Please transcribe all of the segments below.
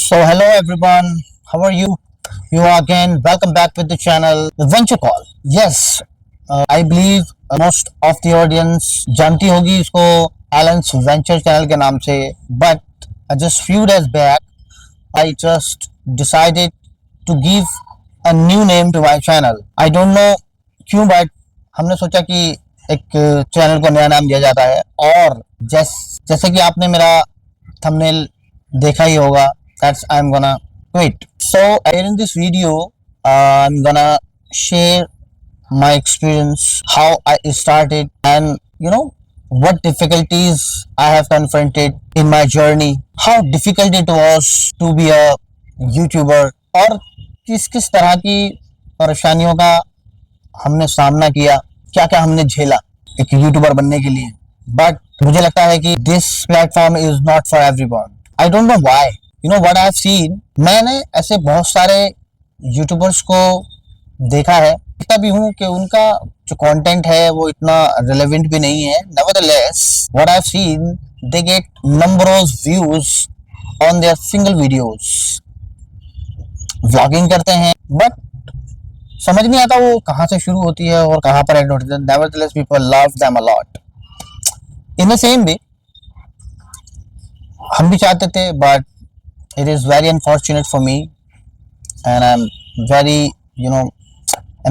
So hello everyone, how are you? You are again welcome back with the channel The Venture Call. Yes, I believe most of the audience जानती होगी इसको Alan's Venture Channel के नाम से. But just few days back, I just decided to give a new name to my channel. I don't know क्यों, but हमने सोचा कि एक चैनल को नया नाम दिया जाता है. और जैसे कि आपने मेरा थंबनेल देखा ही होगा, that's I'm gonna quit. So here in this video, I'm gonna share my experience, how I started, and what difficulties I have confronted in my journey, how difficult it was to be a YouTuber, और किस किस तरह की परेशानियों का हमने सामना किया, क्या क्या हमने झेला एक यूट्यूबर बनने के लिए. बट मुझे लगता है कि this platform is not for everyone. I don't know why. What I have seen, मैंने ऐसे बहुत सारे यूट्यूबर्स को देखा है, देखता भी हूँ कि उनका जो कंटेंट है वो इतना रिलेवेंट भी नहीं है. Nevertheless what I have seen, they get numbers views on their single videos. Vlogging करते हैं बट समझ नहीं आता वो कहाँ से शुरू होती है और कहाँ पर एंड होती है. Nevertheless people love them a lot. In the same way हम भी चाहते थे, but it is very unfortunate for me and I'm very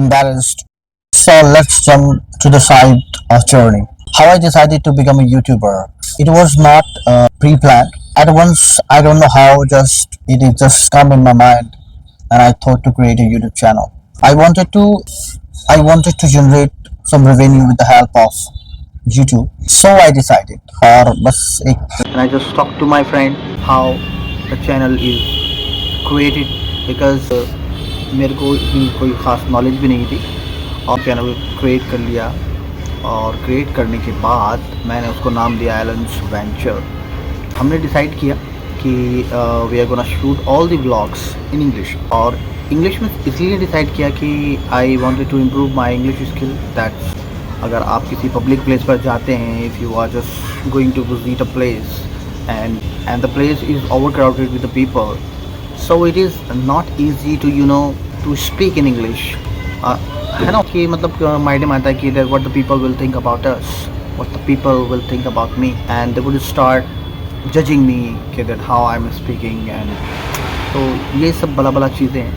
embarrassed. So let's jump to the side of journey, how I decided to become a YouTuber. It was not pre-planned. At once, I don't know how, it just come in my mind and I thought to create a YouTube channel. I wanted to generate some revenue with the help of YouTube. So I decided, and I just talked to my friend how the channel is created, because मेरे को इतनी कोई ख़ास knowledge भी नहीं थी. और channel create कर लिया, और क्रिएट करने के बाद मैंने उसको नाम दिया एलन्स वेंचर. हमने डिसाइड किया कि we are gonna shoot all the vlogs in English. और इंग्लिश में इसलिए डिसाइड किया कि I wanted to improve my English skill. That's, अगर आप किसी पब्लिक प्लेस पर जाते हैं, if you are just going to visit a place and the place is overcrowded with the people, so it is not easy to to speak in English. है ना कि मतलब माइंड में आता है कि what the people will think about us, what the people will think about me, and they would start judging me कि that how I'm speaking. and तो ये सब बला बला चीज़ें हैं.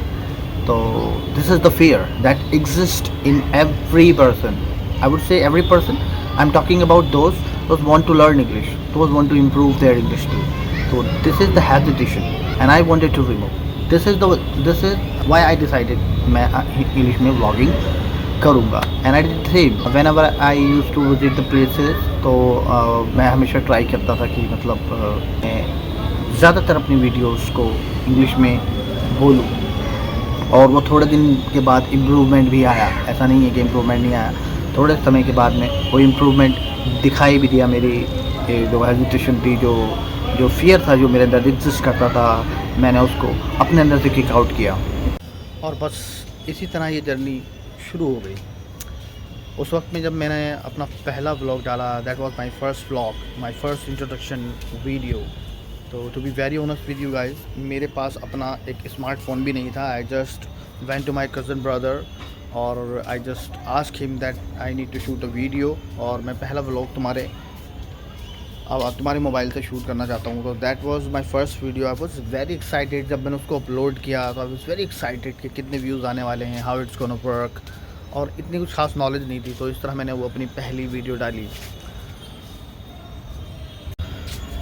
तो this is the fear that exists in every person. I would say every person. I'm talking about those want to learn English, those want to improve their English too. So this is the hesitation, and I wanted to remove. This is why I decided मैं English में vlogging करूँगा. And I did the same. Whenever I used to visit the places, तो मैं हमेशा try करता था कि मतलब मैं ज़्यादातर अपनी वीडियोस को इंग्लिश में बोलूँ. और वो थोड़े दिन के बाद इम्प्रूवमेंट भी आया. ऐसा नहीं है कि इम्प्रूवमेंट नहीं आया. थोड़े समय के बाद में वो इम्प्रूवमेंट दिखाई भी दिया. मेरी जो हेजिटेशन थी, जो फियर था, जो मेरे अंदर एग्जिस्ट करता था, मैंने उसको अपने अंदर से किक आउट किया. और बस इसी तरह ये जर्नी शुरू हो गई. उस वक्त में जब मैंने अपना पहला व्लॉग डाला, that was my first vlog, my first introduction video. तो to be very honest with you guys, मेरे पास अपना एक स्मार्टफोन भी नहीं था. I just went to my cousin brother और I just ask him that I need to shoot a video, और मैं पहला व्लॉग तुम्हारे मोबाइल से शूट करना चाहता हूँ. तो that was my first video. I was very excited. जब मैंने उसको अपलोड किया तो आई वाज वेरी एक्साइटेड कि कितने व्यूज़ आने वाले हैं, हाउ इट्स गोना वर्क. और इतनी कुछ खास नॉलेज नहीं थी. तो इस तरह मैंने वो अपनी पहली वीडियो डाली.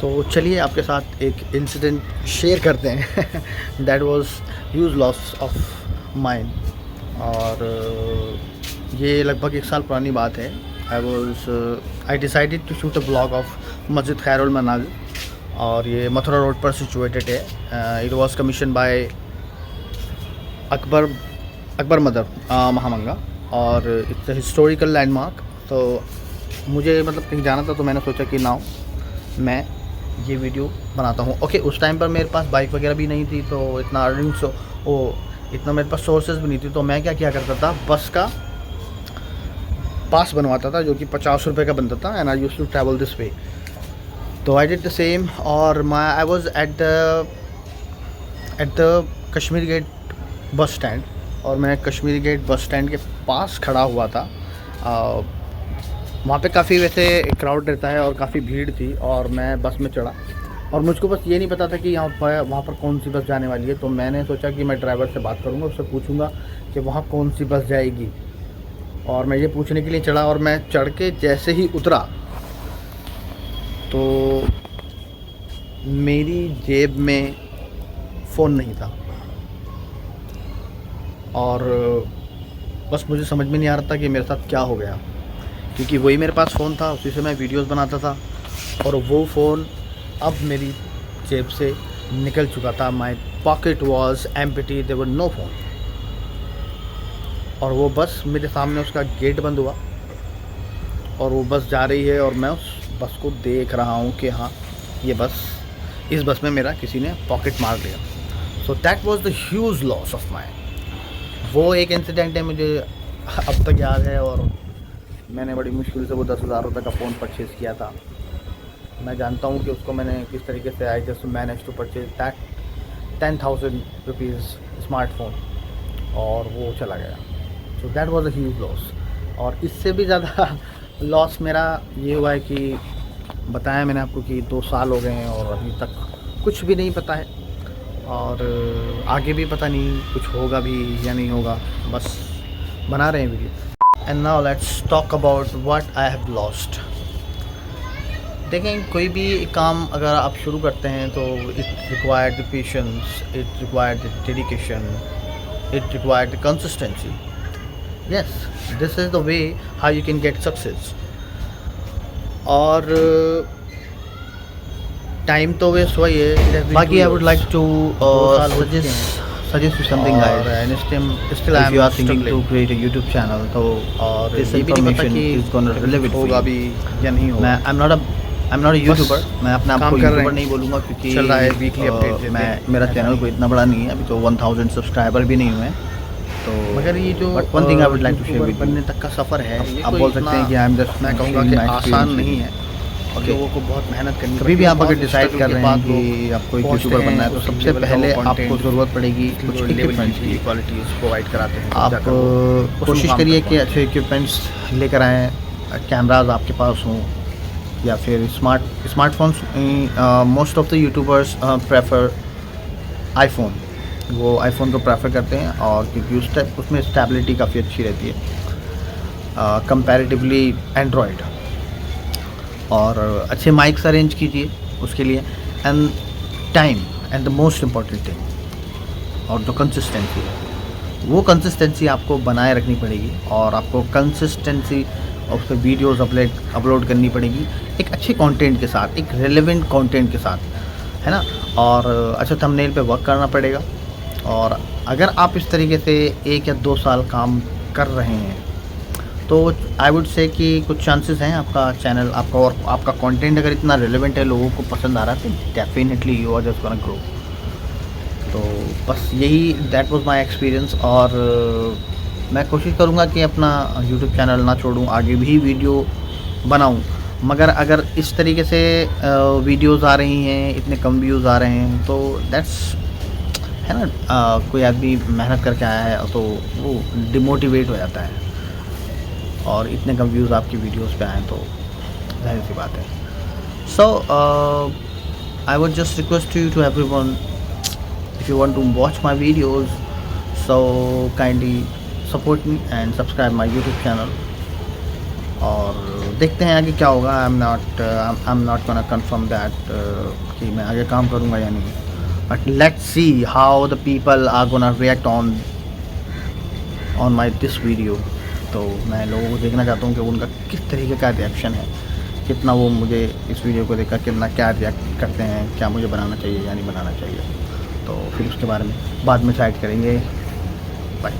तो चलिए आपके साथ एक इंसिडेंट शेयर करते हैं. That was huge loss of mind. और ये लगभग 1 साल पुरानी बात है. I decided to shoot a blog of Masjid Khairul Manazil, और ये मथुरा रोड पर सिचुएटेड है. It was commission by Akbar mother Maham Anga, और इट्स अ हिस्टोरिकल लैंडमार्क. तो मुझे मतलब कहीं जाना था, तो मैंने सोचा कि नाउ मैं ये वीडियो बनाता हूँ. ओके, उस टाइम पर मेरे पास बाइक वगैरह भी नहीं थी, तो इतना मेरे पास सोर्सेज भी नहीं थी. तो मैं क्या किया करता था, बस का पास बनवाता था, जो कि 50 रुपये का बनता था. And I used to travel this way. तो आई डिड द सेम. और I was at the at the Kashmir gate bus stand, और मैं कश्मीर गेट बस स्टैंड के पास खड़ा हुआ था। वहाँ पे काफ़ी वैसे क्राउड रहता है और काफ़ी भीड़ थी, और मैं बस में चढ़ा और मुझको बस ये नहीं पता था कि वहाँ पर कौन सी बस जाने वाली है। तो मैंने सोचा कि मैं ड्राइवर से बात करूँगा, उससे पूछूंगा कि वहाँ कौन सी बस जाएगी, और मैं ये पूछने के लिए चढ़ा। और मैं चढ़ के जैसे ही उतरा तो मेरी जेब में फ़ोन नहीं था, और बस मुझे समझ में नहीं आ रहा था कि मेरे साथ क्या हो गया, क्योंकि वही मेरे पास फ़ोन था, उसी से मैं वीडियोस बनाता था, और वो फ़ोन अब मेरी जेब से निकल चुका था। My pocket was empty, there were no phone. और वो बस मेरे सामने, उसका गेट बंद हुआ और वो बस जा रही है, और मैं उस बस को देख रहा हूँ कि हाँ ये बस, इस बस में मेरा किसी ने पॉकेट मार लिया। सो that was the huge loss of mine. वो एक इंसिडेंट है, मुझे अब तक याद है, और मैंने बड़ी मुश्किल से वो 10,000 रुपये का फ़ोन परचेज़ किया था। मैं जानता हूँ कि उसको मैंने किस तरीके से, I just manage to purchase that 10,000 rupees smartphone, और वो चला गया। So that was a huge loss. और इससे भी ज़्यादा लॉस मेरा ये हुआ है कि बताया मैंने आपको कि 2 साल हो गए हैं और अभी तक कुछ भी नहीं पता है, और आगे भी पता नहीं कुछ होगा भी या नहीं होगा, बस बना रहे हैं video. And now let's talk about what I have lost. देखें, कोई भी काम अगर आप शुरू करते हैं तो it required patience, it required dedication, it required consistency. Yes, this is the way how you can get success. और टाइम तो वेस्ट हुआ ही है। बाकी I would like to suggest you something, guys. And still if you are thinking to create a YouTube channel, तो और this information is going to relevant होगा भी या नहीं होगा। I'm not a YouTuber, मैं अपने आप को YouTuber नहीं बोलूँगा, क्योंकि चल रहा है वीकली अपडेट। मेरा चैनल कोई इतना बड़ा नहीं है, अभी तो 1000 सब्सक्राइबर भी नहीं हुए हैं। तो मगर ये जो one thing I would like to share with you, बनने तक का सफ़र है, आप बोल सकते हैं कि मैं कहूँगा कि आसान नहीं है, और लोगों को बहुत मेहनत करनी। कभी भी आप अगर डिसाइड कर रहे हैं कि आपको एक यूट्यूबर बनना है, तो सबसे पहले आपको ज़रूरत पड़ेगी कुछ इक्विपमेंट्स की। क्वालिटीज़ प्रोवाइड कराते हैं आप, कोशिश करिए कि अच्छे इक्विपमेंट्स लेकर आएँ, कैमराज आपके पास हों, या फिर smartphones. Most of the YouTubers prefer iPhone, वो आईफोन को प्रेफर करते हैं, और क्योंकि उसमें स्टेबिलिटी काफ़ी अच्छी रहती है कंपैरेटिवली एंड्रॉयड। और अच्छे माइक्स अरेंज कीजिए उसके लिए, and time and the most important thing, और जो कंसिस्टेंसी है, वो कंसिस्टेंसी आपको बनाए रखनी पड़ेगी, और आपको कंसिस्टेंसी उस पर वीडियोज़ अपलोड करनी पड़ेगी एक अच्छे कंटेंट के साथ, एक रेलेवेंट कंटेंट के साथ, है ना। और अच्छा थंबनेल पे वर्क करना पड़ेगा। और अगर आप इस तरीके से 1 या 2 साल काम कर रहे हैं, तो आई वुड से कि कुछ चांसेस हैं आपका चैनल, आपका और आपका कंटेंट अगर इतना रेलेवेंट है, लोगों को पसंद आ रहा है, तो definitely you are just gonna grow. तो बस यही, दैट वाज माय एक्सपीरियंस। और मैं कोशिश करूँगा कि अपना यूट्यूब चैनल ना छोड़ूँ, आगे भी वीडियो बनाऊँ। मगर अगर इस तरीके से वीडियोज़ आ रही हैं, इतने कम व्यूज़ आ रहे हैं, तो दैट्स, है ना, कोई आदमी मेहनत करके आया है तो वो डिमोटिवेट हो जाता है, और इतने कम व्यूज़ आपकी वीडियोस पे आए तो जाहिर सी बात है। So I would just request you to everyone, if you want to watch my videos, so kindly support me and subscribe my YouTube channel. और देखते हैं आगे क्या होगा। I am not gonna confirm that कि मैं आगे काम करूँगा या नहीं, but let's see how the people are gonna react on my this video. तो मैं लोगों को देखना चाहता हूँ कि उनका किस तरीके का रिएक्शन है, कितना वो मुझे इस वीडियो को देखकर कितना क्या रिएक्ट करते हैं, क्या मुझे बनाना चाहिए या नहीं बनाना चाहिए। तो फिर उसके बारे में बाद में डिसाइड करेंगे। बाय।